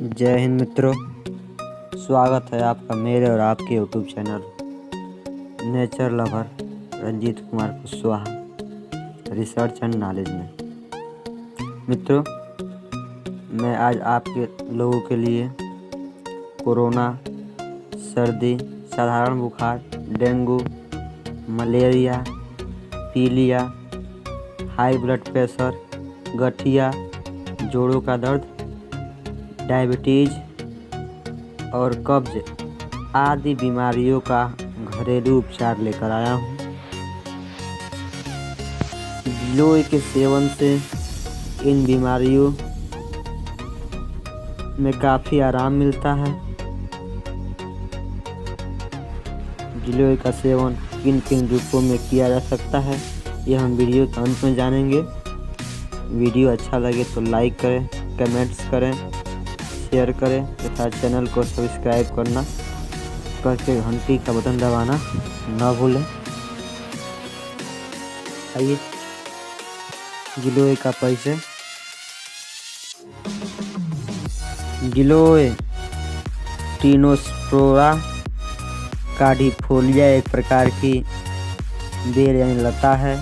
जय हिंद मित्रों, स्वागत है आपका मेरे और आपके YouTube channel nature lover Ranjit Kumar Kushwaha research and knowledge में। मित्रों, मैं आज आपके लोगों के लिए कोरोना, सर्दी, साधारण बुखार, डेंगू, मलेरिया, पीलिया, हाई ब्लड प्रेशर, गठिया, जोड़ों का दर्द, डायबिटीज और कब्ज आदि बीमारियों का घरेलू उपचार लेकर आया हूँ। गिलोय के सेवन से इन बीमारियों में काफ़ी आराम मिलता है। गिलोय का सेवन किन किन रूपों में किया जा सकता है, यह हम वीडियो के अंत में जानेंगे। वीडियो अच्छा लगे तो लाइक करें, कमेंट्स करें, शेयर करें तथा चैनल को सब्सक्राइब करके घंटी का बटन दबाना न भूलें। आइए गिलोय का परिचय। गिलोय टिनोस्पोरा कार्डिफोलिया एक प्रकार की बेर यानी लता है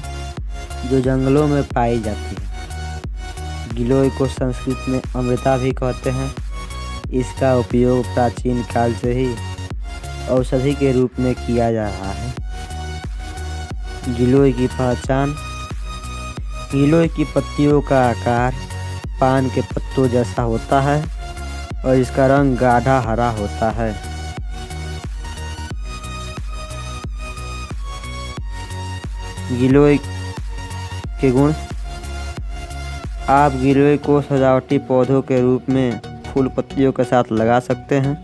जो जंगलों में पाई जाती है। गिलोय को संस्कृत में अमृता भी कहते हैं। इसका उपयोग प्राचीन काल से ही औषधि के रूप में किया जा रहा है। गिलोय की पहचान। गिलोय की पत्तियों का आकार पान के पत्तों जैसा होता है और इसका रंग गाढ़ा हरा होता है। गिलोय के गुण। आप गिलोय को सजावटी पौधों के रूप में फूल पत्तियों के साथ लगा सकते हैं।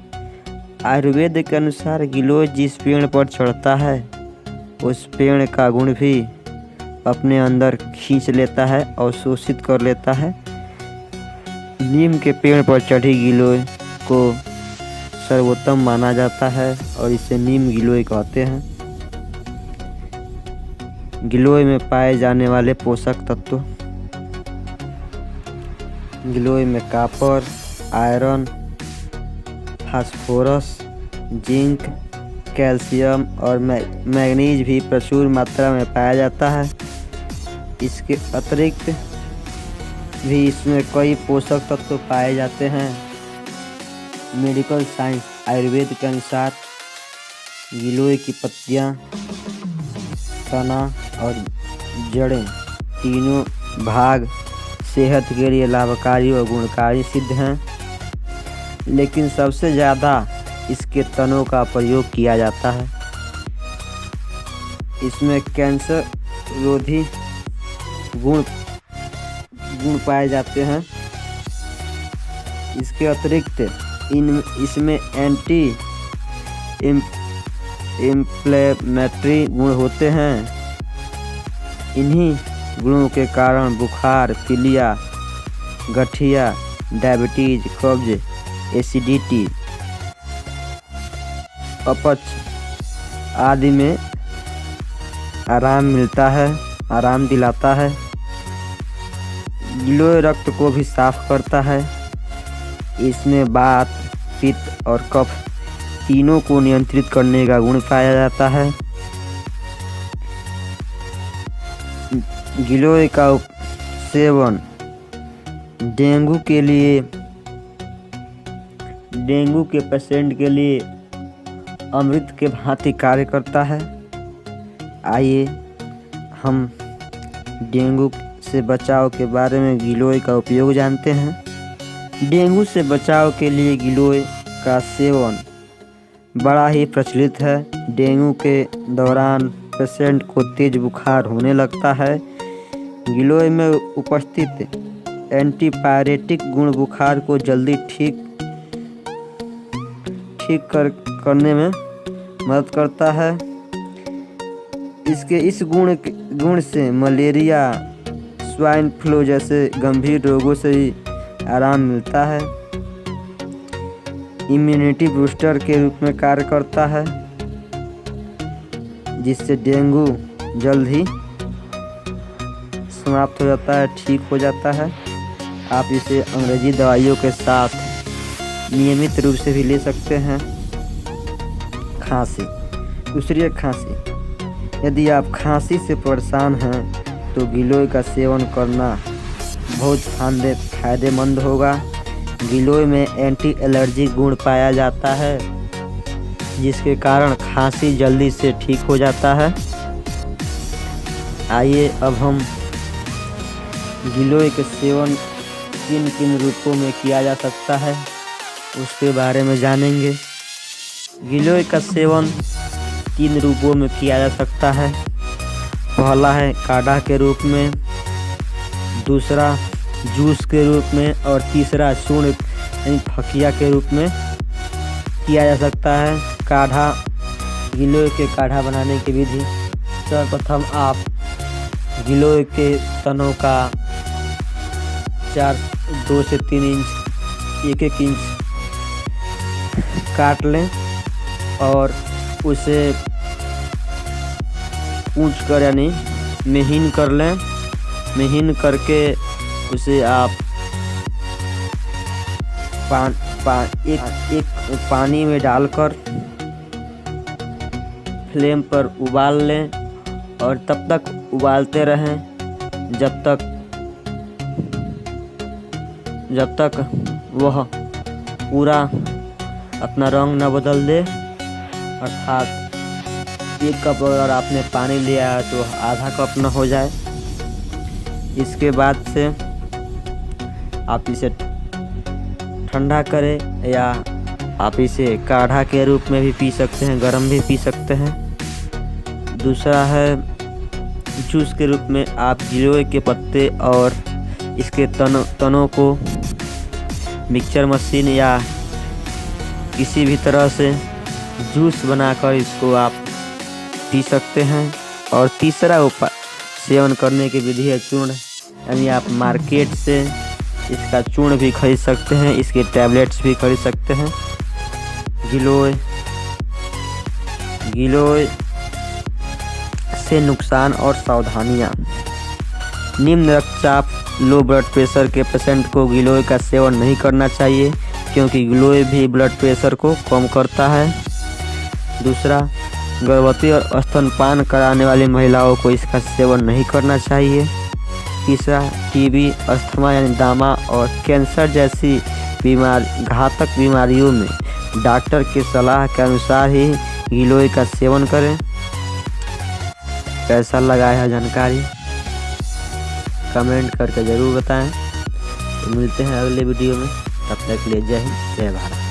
आयुर्वेद के अनुसार गिलोय जिस पेड़ पर चढ़ता है उस पेड़ का गुण भी अपने अंदर खींच लेता है और शोषित कर लेता है। नीम के पेड़ पर चढ़ी गिलोय को सर्वोत्तम माना जाता है और इसे नीम गिलोय कहते हैं। गिलोय में पाए जाने वाले पोषक तत्व। गिलोय में copper, iron, phosphorus, zinc, calcium और मैग्नीज भी प्रचुर मात्रा में पाया जाता है। इसके अतिरिक्त भी इसमें कई पोषक तत्व पाए जाते हैं। मेडिकल साइंस आयुर्वेद के अनुसार गिलोय की पत्तियां, तना और जड़ें तीनों भाग सेहत के लिए लाभकारी और गुणकारी सिद्ध हैं, लेकिन सबसे ज़्यादा इसके तनों का प्रयोग किया जाता है। इसमें कैंसर रोधी गुण पाए जाते हैं। इसके अतिरिक्त इसमें एंटी इन्फ्लेमेटरी गुण होते हैं। इन्हीं गुणों के कारण बुखार, पीलिया, गठिया, डायबिटीज, कब्ज, एसिडिटी, अपच आदि में आराम मिलता है, आराम दिलाता है। गिलोय रक्त को भी साफ करता है। इसमें वात, पित्त और कफ तीनों को नियंत्रित करने का गुण पाया जाता है। गिलोय का सेवन डेंगू के पेशेंट के लिए अमृत के भांति कार्य करता है। आइए हम डेंगू से बचाव के बारे में गिलोय का उपयोग जानते हैं। डेंगू से बचाव के लिए गिलोय का सेवन बड़ा ही प्रचलित है। डेंगू के दौरान पेशेंट को तेज बुखार होने लगता है। गिलोय में उपस्थित एंटीपायरेटिक गुण बुखार को जल्दी ठीक करने में मदद करता है। इसके इस गुण से मलेरिया, स्वाइन फ्लू जैसे गंभीर रोगों से भी आराम मिलता है। इम्यूनिटी बूस्टर के रूप में कार्य करता है, जिससे डेंगू जल्द ही समाप्त हो जाता है, ठीक हो जाता है। आप इसे अंग्रेजी दवाइयों के साथ नियमित रूप से भी ले सकते हैं। खांसी। दूसरी है खांसी। यदि आप खांसी से परेशान हैं तो गिलोय का सेवन करना बहुत फायदेमंद होगा। गिलोय में एंटी एलर्जी गुण पाया जाता है, जिसके कारण खांसी जल्दी से ठीक हो जाता है। आइए अब हम गिलोय के सेवन किन किन रूपों में किया जा सकता है उसके बारे में जानेंगे। गिलोय का सेवन 3 रूपों में किया जा सकता है। पहला है काढ़ा के रूप में, दूसरा जूस के रूप में और तीसरा चूर्ण यानी फकिया के रूप में किया जा सकता है। काढ़ा। गिलोय के काढ़ा बनाने की विधि। सर्वप्रथम आप गिलोय के तनों का 2 से 3 इंच 1-1 इंच काट लें और उसे कूच कर यानी महीन कर लें। महीन करके उसे आप पानी में डालकर फ्लेम पर उबाल लें और तब तक उबालते रहें जब तक वह पूरा अपना रंग न बदल दे। अर्थात 1 कप अगर आपने पानी लिया है तो आधा कप न हो जाए। इसके बाद से आप इसे ठंडा करें या आप इसे काढ़ा के रूप में भी पी सकते हैं, गर्म भी पी सकते हैं। दूसरा है जूस के रूप में। आप गिलोय के पत्ते और इसके तनों को मिक्सचर मशीन या किसी भी तरह से जूस बनाकर इसको आप पी सकते हैं। और तीसरा उपाय सेवन करने की विधि है चूर्ण, यानी आप मार्केट से इसका चूर्ण भी खरीद सकते हैं, इसके टैबलेट्स भी खरीद सकते हैं। गिलोय से नुकसान और सावधानियाँ। निम्न रक्तचाप, लो ब्लड प्रेशर के पेशेंट को गिलोय का सेवन नहीं करना चाहिए, क्योंकि गिलोय भी ब्लड प्रेशर को कम करता है। दूसरा, गर्भवती और स्तनपान कराने वाली महिलाओं को इसका सेवन नहीं करना चाहिए। तीसरा, टीबी, अस्थमा यानी दामा और कैंसर जैसी घातक बीमारियों में डॉक्टर की सलाह के अनुसार ही गिलोय का सेवन करें। कैसा लगा यह जानकारी कमेंट करके ज़रूर बताएं। तो मिलते हैं अगले वीडियो में, तब तक के लिए जय हिंद, जय भारत।